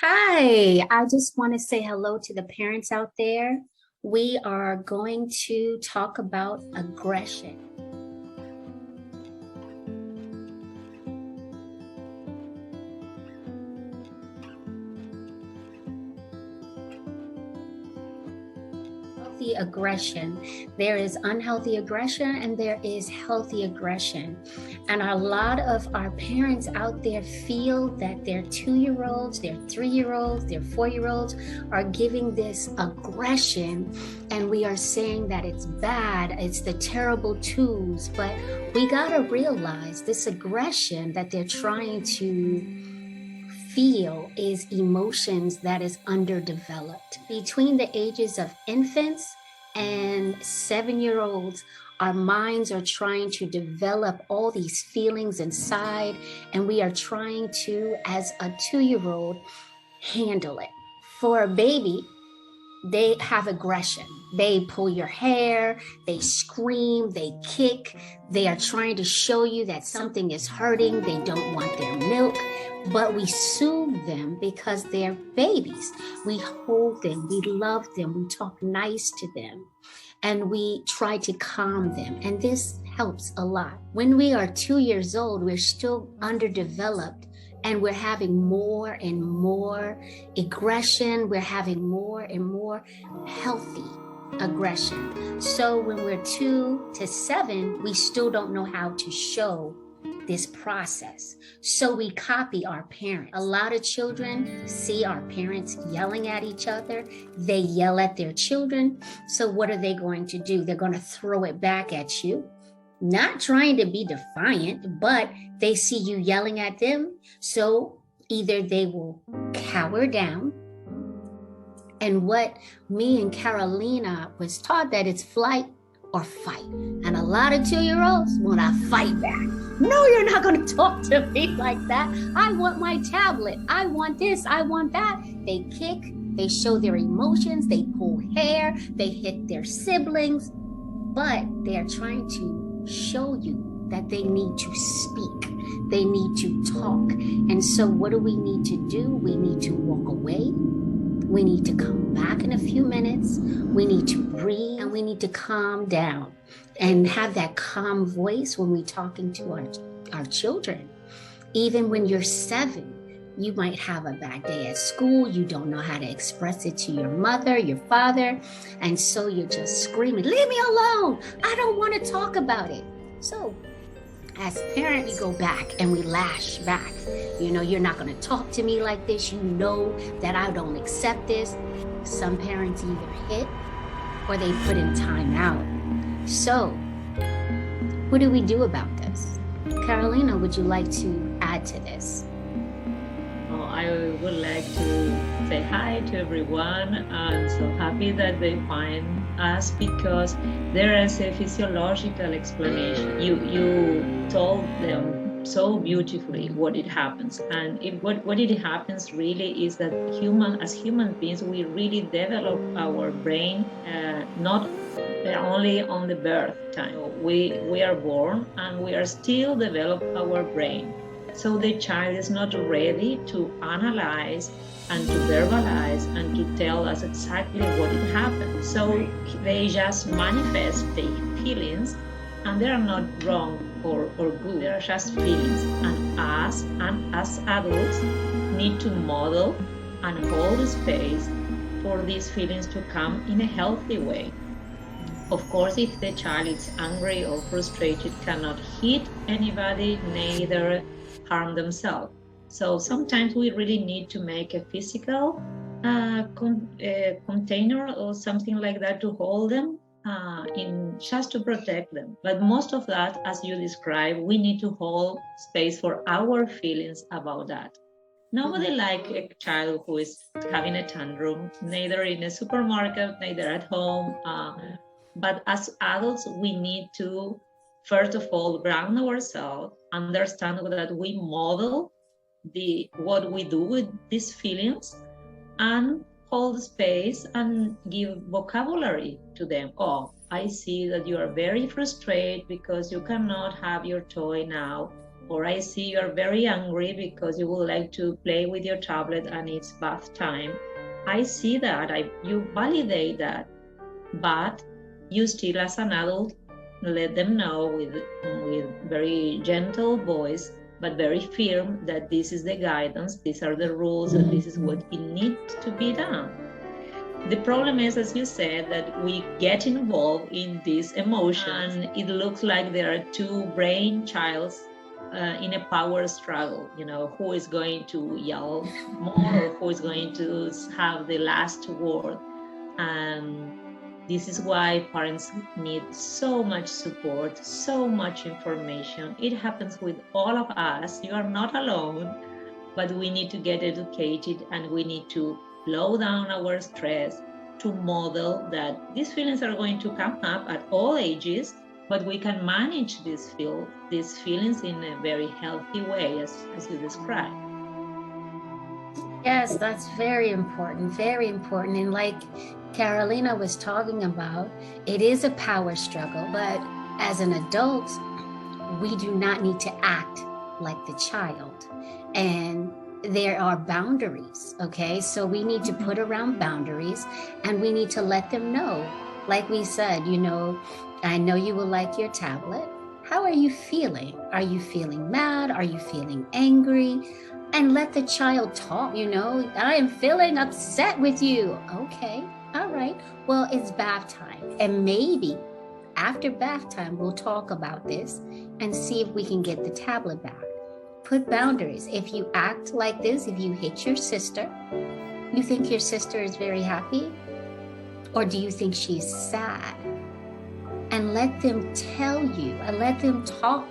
Hi, I just want to say hello to the parents out there. We are going to talk about aggression. Healthy aggression. There is unhealthy aggression and there is healthy aggression. And a lot of our parents out there feel that their 2-year-olds, their 3-year-olds, their 4-year-olds are giving this aggression. And we are saying that it's bad, it's the terrible twos. But we got to realize this aggression that they're trying to feel is emotions that is underdeveloped. Between the ages of infants and 7-year-olds, our minds are trying to develop all these feelings inside, and we are trying to, as a 2-year-old, handle it. For a baby, they have aggression. They pull your hair, they scream, they kick. They are trying to show you that something is hurting. They don't want their milk, but we soothe them because they're babies. We hold them, we love them, we talk nice to them, and we try to calm them. And this helps a lot. When we are 2 years old, we're still underdeveloped and we're having more and more aggression. We're having more and more healthy aggression. So when we're 2 to 7, we still don't know how to show this process. So we copy our parents. A lot of children see our parents yelling at each other. They yell at their children. So what are they going to do? They're going to throw it back at you. Not trying to be defiant, but they see you yelling at them. So either they will cower down. And what me and Carolina was taught that it's flight or fight. And a lot of 2-year-olds want to fight back. No, you're not going to talk to me like that. I want my tablet. I want this. I want that. They kick. They show their emotions. They pull hair. They hit their siblings. But they are trying to show you that they need to speak. They need to talk. And so what do we need to do? We need to walk away. We need to come back in a few minutes. We need to breathe and we need to calm down and have that calm voice when we're talking to our children. Even when you're 7, you might have a bad day at school. You don't know how to express it to your mother, your father. And so you're just screaming, leave me alone. I don't want to talk about it. So as parents, we go back and we lash back. You know, you're not going to talk to me like this. You know that I don't accept this. Some parents either hit or they put in time out. So what do we do about this? Carolina, would you like to add to this? Oh, I would like to say hi to everyone. I'm so happy that they find us because there is a physiological explanation. You told them so beautifully what it happens, and what it happens really is that as human beings, we really develop our brain not only on the birth time. We are born and we are still develop our brain. So the child is not ready to analyze and to verbalize and to tell us exactly what it happened. So they just manifest the feelings, and they are not wrong or good. They are just feelings. And as adults need to model and hold space for these feelings to come in a healthy way. Of course, if the child is angry or frustrated, cannot hit anybody, neither harm themselves. So sometimes we really need to make a physical container or something like that to hold them in just to protect them. But most of that, as you described, we need to hold space for our feelings about that. Nobody like a child who is having a tantrum, neither in a supermarket, neither at home. But as adults, we need to, first of all, ground ourselves, understand that we model what we do with these feelings, and hold space and give vocabulary to them. Oh, I see that you are very frustrated because you cannot have your toy now. or I see you're very angry because you would like to play with your tablet and it's bath time. I see that, you validate that, but you still as an adult let them know with very gentle voice but very firm that this is the guidance, these are the rules, and this is what it needs to be done. The problem is, as you said, that we get involved in these emotions and it looks like there are two brain childs in a power struggle, who is going to yell more or who is going to have the last word. And this is why parents need so much support, so much information. It happens with all of us. You are not alone, but we need to get educated and we need to slow down our stress, to model that these feelings are going to come up at all ages, but we can manage these feelings in a very healthy way, as you described. Yes, that's very important, very important. And like Carolina was talking about, it is a power struggle, but as an adult, we do not need to act like the child. And there are boundaries, okay? So we need to put around boundaries and we need to let them know. Like we said, I know you will like your tablet. How are you feeling? Are you feeling mad? Are you feeling angry? And let the child talk, I am feeling upset with you. Okay, all right. Well, it's bath time. And maybe after bath time, we'll talk about this and see if we can get the tablet back. Put boundaries. If you act like this, if you hit your sister, you think your sister is very happy? Or do you think she's sad? And let them tell you and let them talk.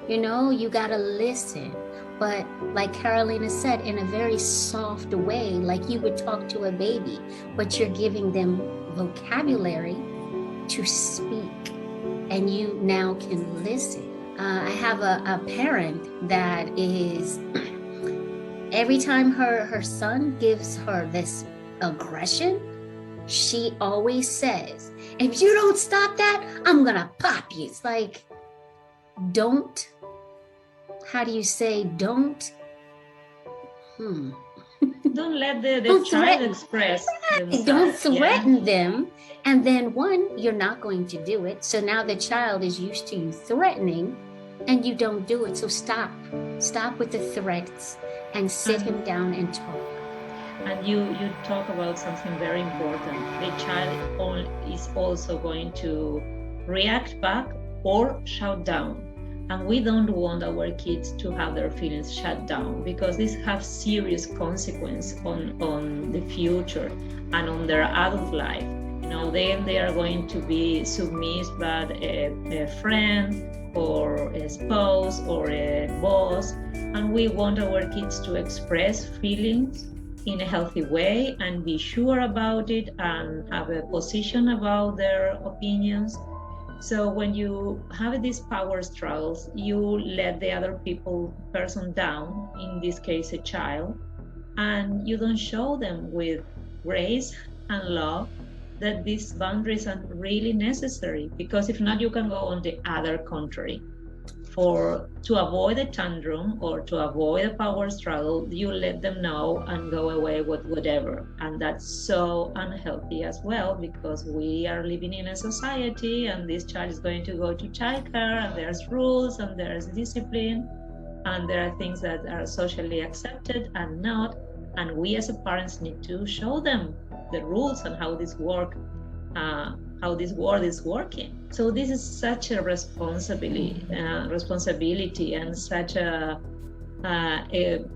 You got to listen. But like Carolina said, in a very soft way, like you would talk to a baby, but you're giving them vocabulary to speak, and you now can listen. I have a parent that is, every time her son gives her this aggression, she always says, if you don't stop that, I'm gonna pop you. It's like, don't, how do you say, don't let the child express themselves. Don't threaten them. And then you're not going to do it. So now the child is used to you threatening and you don't do it. So stop with the threats and sit him down and talk. And you talk about something very important. The child is also going to react back or shout down. And we don't want our kids to have their feelings shut down, because this has serious consequence on the future and on their adult life. Then they are going to be submissive by a friend or a spouse or a boss. And we want our kids to express feelings in a healthy way and be sure about it and have a position about their opinions. So when you have these power struggles, you let the other person down, in this case a child, and you don't show them with grace and love that these boundaries are really necessary, because if not, you can go on the other contrary. To avoid a tantrum or to avoid a power struggle, you let them know and go away with whatever. And that's so unhealthy as well, because we are living in a society and this child is going to go to childcare and there's rules and there's discipline and there are things that are socially accepted and not. And we as parents need to show them the rules and how this work, how this world is working. So this is such a responsibility and such an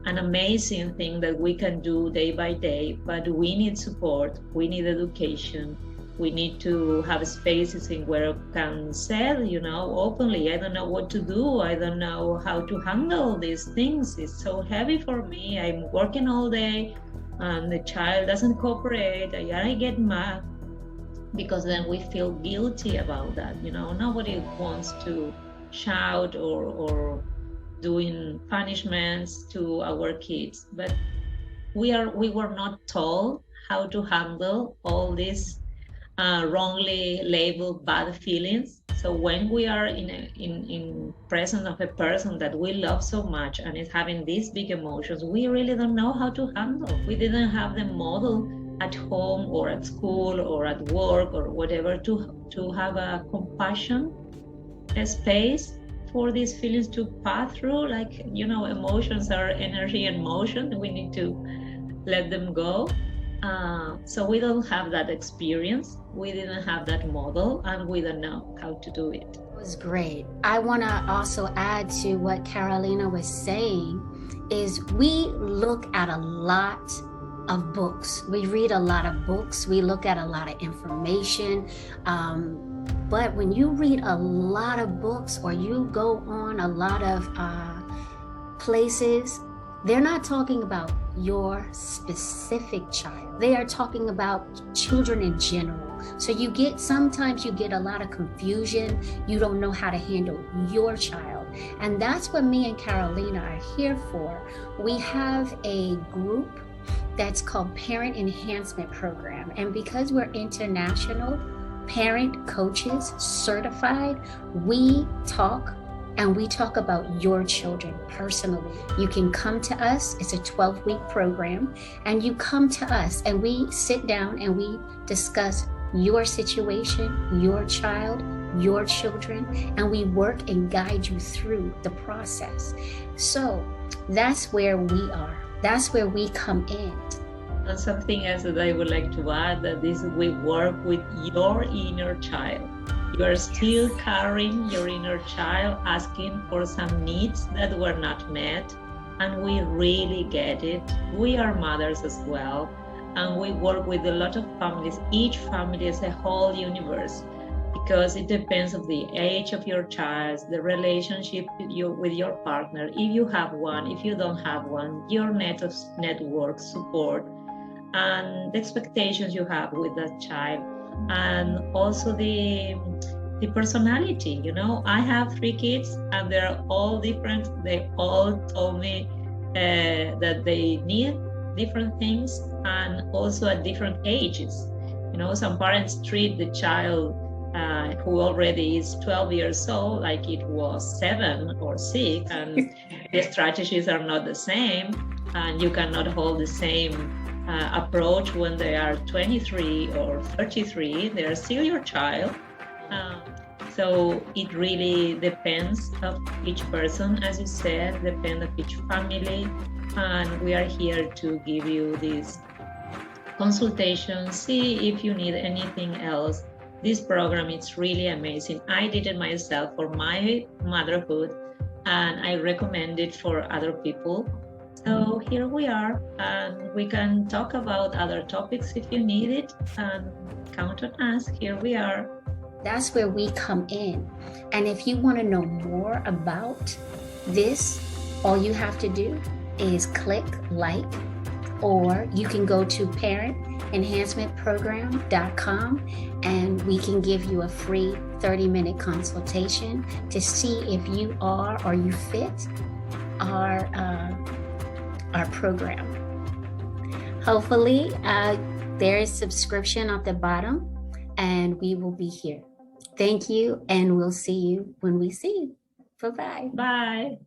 amazing thing that we can do day by day. But we need support, we need education, we need to have spaces in where we can say, openly, I don't know what to do, I don't know how to handle these things, it's so heavy for me, I'm working all day and the child doesn't cooperate, I get mad. Because then we feel guilty about that. Nobody wants to shout or doing punishments to our kids, but we were not told how to handle all these wrongly labeled bad feelings. So when we are in presence of a person that we love so much and is having these big emotions, we really don't know how to handle. We didn't have the model at home or at school or at work or whatever to have a compassion, a space for these feelings to pass through. Like, emotions are energy and motion. We need to let them go. So we don't have that experience. We didn't have that model, and we don't know how to do it. It was great. I want to also add to what Carolina was saying is we look at a lot of books. We read a lot of books. We look at a lot of information. But when you read a lot of books or you go on a lot of places, they're not talking about your specific child. They are talking about children in general. So sometimes you get a lot of confusion. You don't know how to handle your child. And that's what me and Carolina are here for. We have a group that's called Parent Enhancement Program. And because we're international parent coaches certified, we talk about your children personally. You can come to us. It's a 12-week program. And you come to us and we sit down and we discuss your situation, your child, your children, and we work and guide you through the process. So that's where we are. That's where we come in. And something else that I would like to add, that is we work with your inner child. You are still carrying your inner child, asking for some needs that were not met, and we really get it. We are mothers as well, and we work with a lot of families. Each family is a whole universe because it depends on the age of your child, the relationship with your partner, if you have one, if you don't have one, your network support, and the expectations you have with that child, and also the personality. I have 3 kids and they're all different. They all told me that they need different things, and also at different ages. Some parents treat the child who already is 12 years old like it was 7 or 6, and the strategies are not the same, and you cannot hold the same approach when they are 23 or 33. They are still your child. So it really depends of each person, as you said, depends of each family, and we are here to give you this consultation, see if you need anything else. This program is really amazing. I did it myself for my motherhood, and I recommend it for other people. So here we are, and we can talk about other topics if you need it, and count on us. Here we are. That's where we come in. And if you want to know more about this, all you have to do is click like, or you can go to parentenhancementprogram.com and we can give you a free 30-minute consultation to see if you are or you fit our program. Hopefully, there is subscription at the bottom, and we will be here. Thank you, and we'll see you when we see you. Bye-bye. Bye.